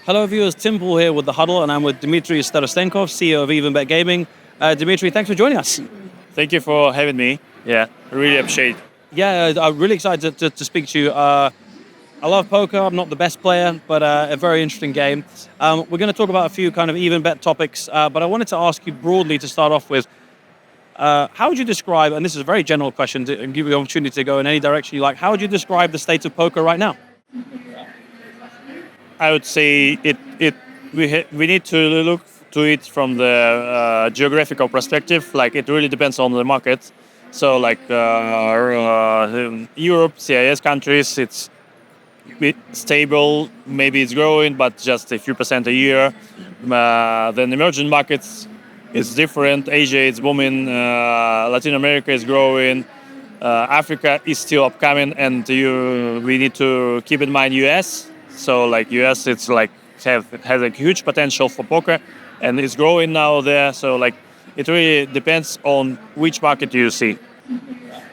Hello viewers, Tim Paul here with The Huddle, and I'm with Dmitry Starostenkov, CEO of EvenBet Gaming. Dmitry, thanks for joining us. Thank you for having me. Yeah, I really appreciate it. Yeah, I'm really excited to speak to you. I love poker. I'm not the best player, but a very interesting game. We're going to talk about a few kind of EvenBet topics, but I wanted to ask you broadly to start off with, how would you describe, and this is a very general question to give you the opportunity to go in any direction you like, how would you describe the state of poker right now? I would say we need to look to it from the geographical perspective. Like it really depends on the market. So like Europe, CIS countries, it's a bit stable. Maybe it's growing, but just a few percent a year. Then emerging markets is different. Asia is booming. Latin America is growing. Africa is still upcoming, and we need to keep in mind US. So like US, it's like has a huge potential for poker, and it's growing now there. So like it really depends on which market you see.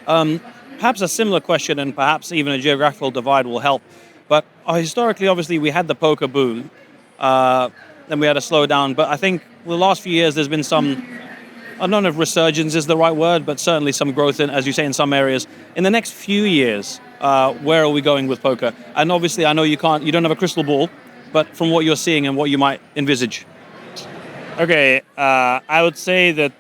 Perhaps a similar question, and perhaps even a geographical divide will help. But historically, obviously, we had the poker boom, then we had a slowdown. But I think the last few years, there's been some, I don't know if resurgence is the right word, but certainly some growth in, as you say, in some areas. In the next few years, where are we going with poker? And obviously, I know you don't have a crystal ball, but from what you're seeing and what you might envisage. Okay, I would say that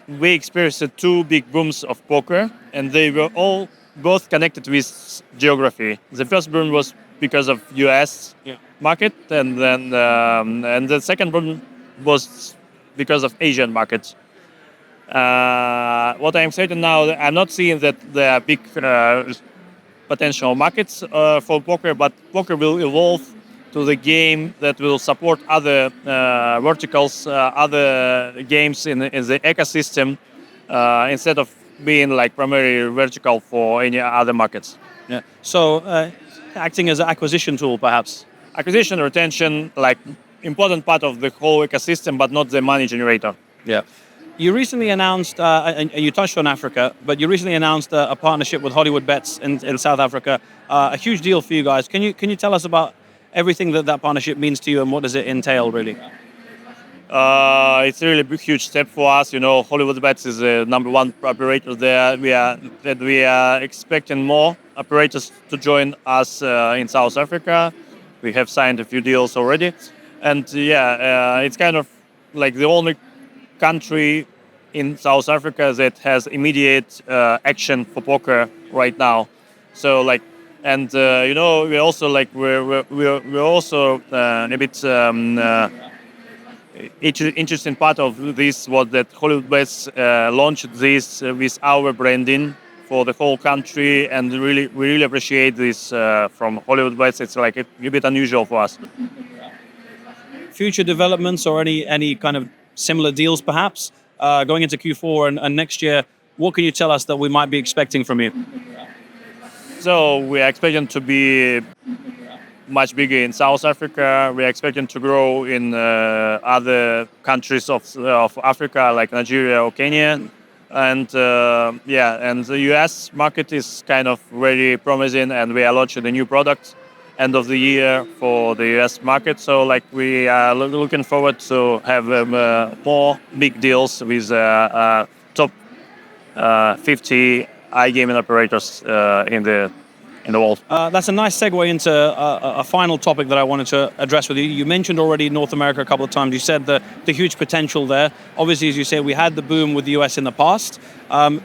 we experienced two big booms of poker, and they were all both connected with geography. The first boom was because of US market, and then and the second boom was because of Asian markets. What I'm saying now, I'm not seeing that there are big potential markets for poker, but poker will evolve to the game that will support other verticals, other games in the ecosystem, instead of being like primary vertical for any other markets. Yeah. So acting as an acquisition tool, perhaps. Acquisition, retention, like important part of the whole ecosystem, but not the money generator. Yeah. You recently announced, and you touched on Africa, but you recently announced a partnership with HollywoodBets in South Africa. A huge deal for you guys. Can you tell us about everything that partnership means to you, and what does it entail, really? It's really a big, huge step for us. You know, HollywoodBets is the number one operator there. We are expecting more operators to join us in South Africa. We have signed a few deals already, and it's kind of like the only country in South Africa that has immediate action for poker right now. So like, and we're also like we're also a bit interesting part of this was that HollywoodBets launched this with our branding for the whole country, and we really appreciate this from HollywoodBets. It's like a bit unusual for us. Future developments or any kind of similar deals, perhaps, going into Q4 and next year, what can you tell us that we might be expecting from you? So we are expecting to be much bigger in South Africa. We are expecting to grow in other countries of Africa, like Nigeria or Kenya. And and the US market is kind of very promising, and we are launching a new product end of the year for the US market. So like we are looking forward to have more big deals with top 50 iGaming operators in the world. That's a nice segue into a final topic that I wanted to address with you. You mentioned already North America a couple of times. You said the huge potential there. Obviously, as you say, we had the boom with the US in the past.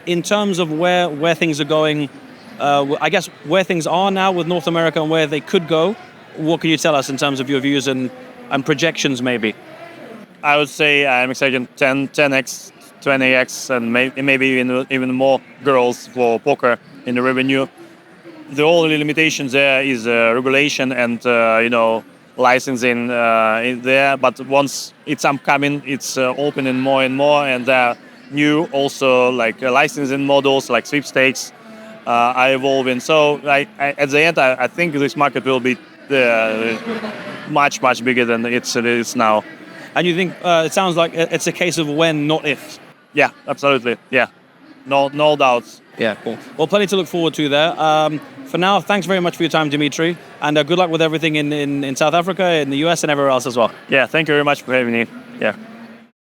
In terms of where things are going, I guess where things are now with North America and where they could go, what can you tell us in terms of your views and projections, maybe? I would say I'm expecting 10x, 20x, and maybe even more growth for poker in the revenue. The only limitation there is regulation and licensing in there. But once it's upcoming, it's opening more and more, and there are new also like licensing models like sweepstakes are evolving. So at the end, I think this market will be much bigger than it is now. And you think it sounds like it's a case of when, not if? Yeah, absolutely. Yeah, no doubts. Yeah, cool. Well, plenty to look forward to there. For now, thanks very much for your time, Dmitry, and good luck with everything in South Africa, in the US, and everywhere else as well. Yeah, thank you very much for having me. Yeah.